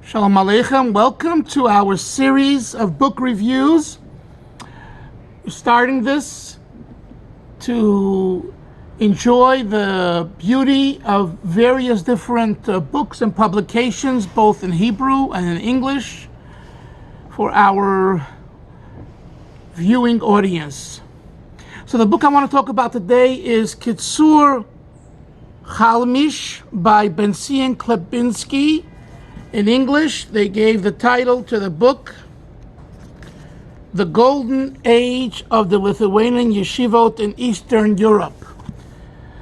Shalom Aleichem. Welcome to our series of book reviews. We're starting this to enjoy the beauty of various different books and publications, both in Hebrew and in English, for our viewing audience. So the book I want to talk about today is Ktzur, Chalmish by Bentzion Klibansky. In English, they gave the title to the book, The Golden Age of the Lithuanian Yeshivot in Eastern Europe.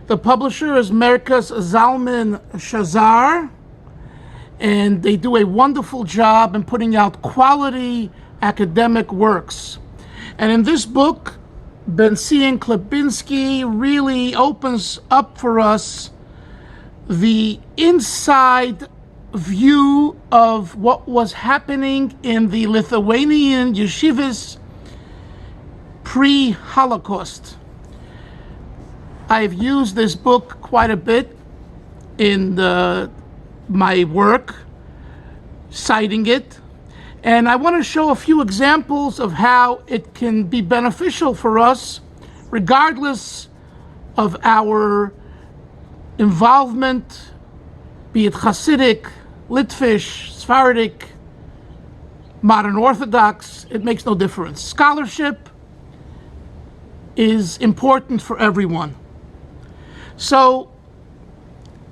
The publisher is Merkaz Zalman Shazar, and they do a wonderful job in putting out quality academic works. And in this book, Bentzion Klibansky really opens up for us the inside view of what was happening in the Lithuanian yeshivas pre-Holocaust. I've used this book quite a bit in my work, citing it, and I want to show a few examples of how it can be beneficial for us, regardless of our involvement, be it Hasidic, Litvish, Sephardic, Modern Orthodox. It makes no difference. Scholarship is important for everyone. So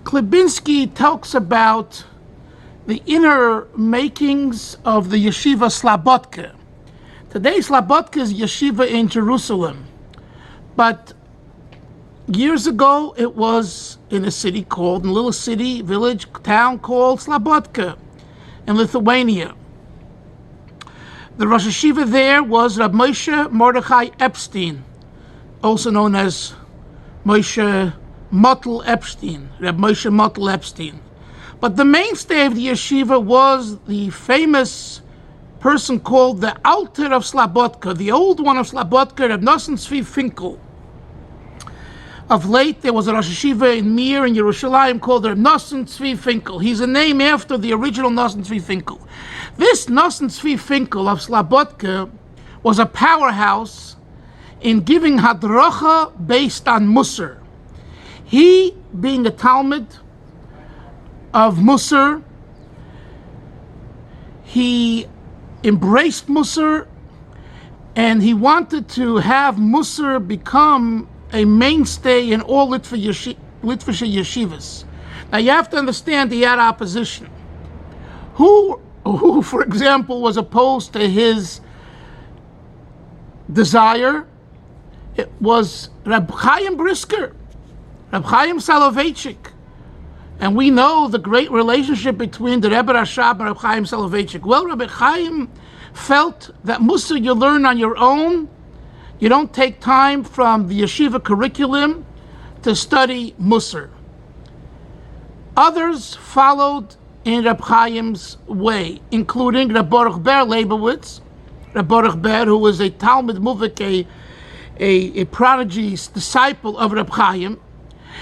Klibansky talks about the inner makings of the yeshiva Slabodka. Today, Slabodka is yeshiva in Jerusalem, but years ago, it was in a little city, village, town called Slabodka in Lithuania. The Rosh Yeshiva there was Rabbi Moshe Mordechai Epstein, also known as Moshe Mottel Epstein, Rabbi Moshe Mottel Epstein. But the mainstay of the yeshiva was the famous person called the Alter of Slabodka, the old one of Slabodka, Rabbi Nosson Tzvi Finkel. Of late, there was a Rosh Yeshiva in Mir in Yerushalayim called Rabbi Nosson Tzvi Finkel. He's a name after the original Nosson Tzvi Finkel. This Nosson Tzvi Finkel of Slabodka was a powerhouse in giving hadracha based on Musar. He, being a Talmud of Musar, he embraced Musar, and he wanted to have Musar become a mainstay in all Litvish yeshivas. Now you have to understand he had opposition. Who, for example, was opposed to his desire? It was Reb Chaim Brisker, Reb Chaim Soloveitchik. And we know the great relationship between the Rebbe Rashab and Reb Chaim Soloveitchik. Well, Reb Chaim felt that Musar you learn on your own. You don't take time from the yeshiva curriculum to study Musar. Others followed in Reb Chaim's way, including Reb Baruch Ber Leibowitz, Reb Baruch Ber, who was a Talmud Muvik, a prodigy disciple of Reb Chaim.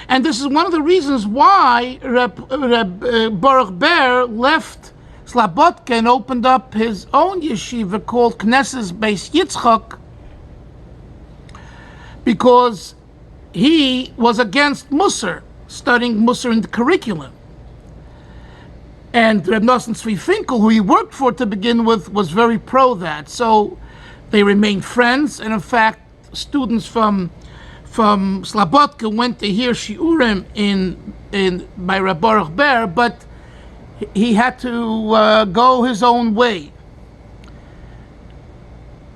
And this is one of the reasons why Reb Baruch Ber left Slabodka and opened up his own yeshiva called Knesses Beis Yitzchak, because he was against Musar, studying Musar in the curriculum. And Reb Nosson Tzvi Finkel, who he worked for to begin with, was very pro that. So they remained friends, and in fact, students from Slabodka went to hear shiurim by Reb Baruch Ber, but he had to go his own way.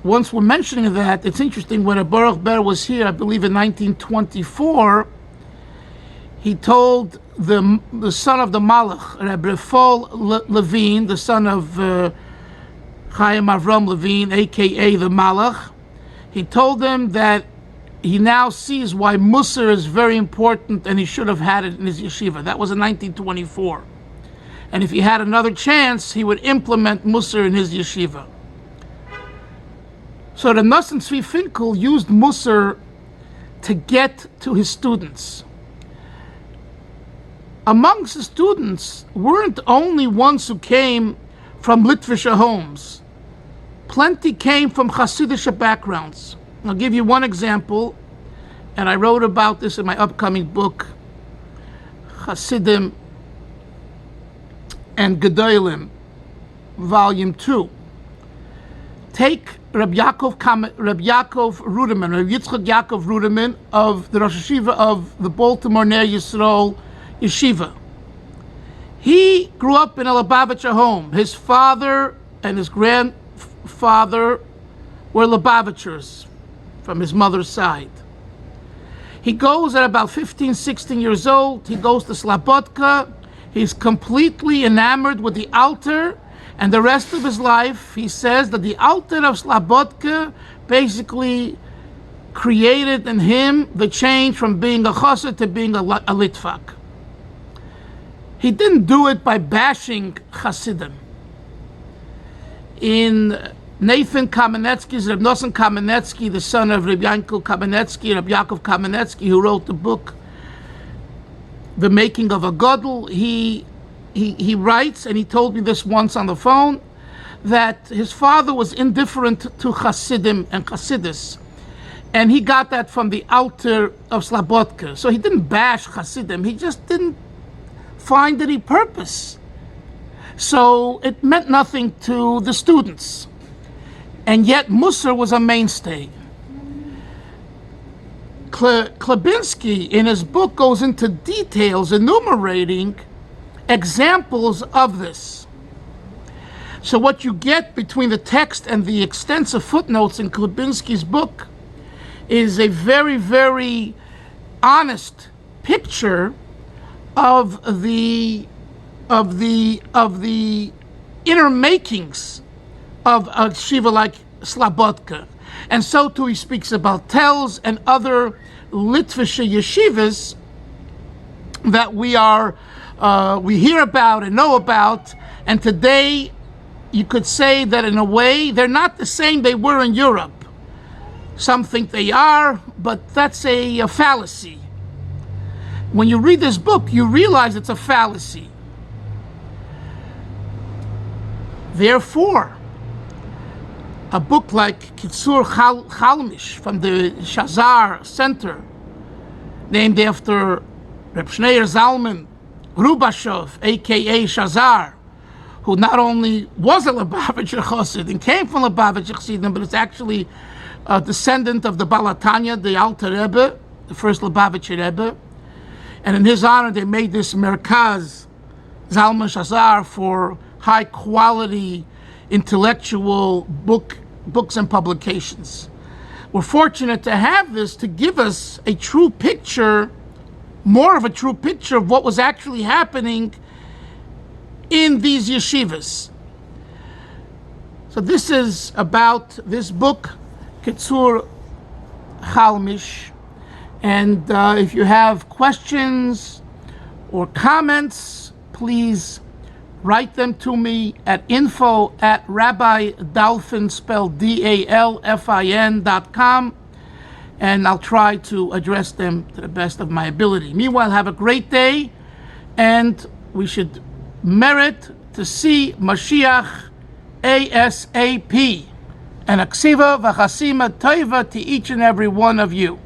Once we're mentioning that, it's interesting, when Baruch Ber was here, I believe in 1924, he told the son of the Malach, Rabbi Rafal Levine, the son of Chaim Avram Levine, a.k.a. the Malach, he told him that he now sees why Musar is very important and he should have had it in his yeshiva. That was in 1924. And if he had another chance, he would implement Musar in his yeshiva. So the Nosson Tzvi Finkel used Musar to get to his students. amongst the students weren't only ones who came from Litvische homes. Plenty came from Hasidic backgrounds. I'll give you one example, and I wrote about this in my upcoming book, Hasidim and Gedolim, Volume 2. Take Rabbi Yitzchak Yaakov Ruderman of the Rosh Yeshiva of the Baltimore Ner Yisrael Yeshiva. He grew up in a Lubavitcher home. His father and his grandfather were Lubavitchers from his mother's side. He goes at about 15, 16 years old. He goes to Slabodka. He's completely enamored with the altar, and the rest of his life, he says that the altar of Slabodka basically created in him the change from being a chassid to being a litvak. He didn't do it by bashing Hasidim. In Nathan Kamenetsky's, Reb Nosson Kamenetsky, the son of Reb Yankel Kamenetsky, Reb Yaakov Kamenetsky, who wrote the book The Making of a Gadol, he writes, and he told me this once on the phone, that his father was indifferent to Hasidim and Hasidus, and he got that from the altar of Slabodka. So he didn't bash Hasidim, he just didn't find any purpose. So it meant nothing to the students. And yet Musar was a mainstay. Klibansky in his book goes into details enumerating examples of this. So what you get between the text and the extensive footnotes in Klibansky's book is a very, very honest picture of the inner makings of a yeshiva like Slabodka. And so too he speaks about Telz and other Litvische yeshivas that we hear about and know about, and today you could say that in a way they're not the same they were in Europe. Some think they are, but that's a fallacy. When you read this book, you realize it's a fallacy. Therefore, a book like Ktzur Chalmish from the Shazar Center, named after Reb Shneur Zalman Rubashov, aka Shazar, who not only was a Lubavitcher Chassid and came from Lubavitcher Chassidim, but is actually a descendant of the Balatanya, the Alter Rebbe, the first Lubavitcher Rebbe. And in his honor, they made this Merkaz Zalman Shazar for high quality intellectual books and publications. We're fortunate to have this to give us a true picture, more of a true picture of what was actually happening in these yeshivas. So this is about this book, Ktzur Chalmish. And if you have questions or comments, please write them to me at info@Rabbi Dalfin, spelled DALFIN.com, and I'll try to address them to the best of my ability. Meanwhile, have a great day, and we should merit to see Mashiach ASAP. And a ksiva v'chasima toiva to each and every one of you.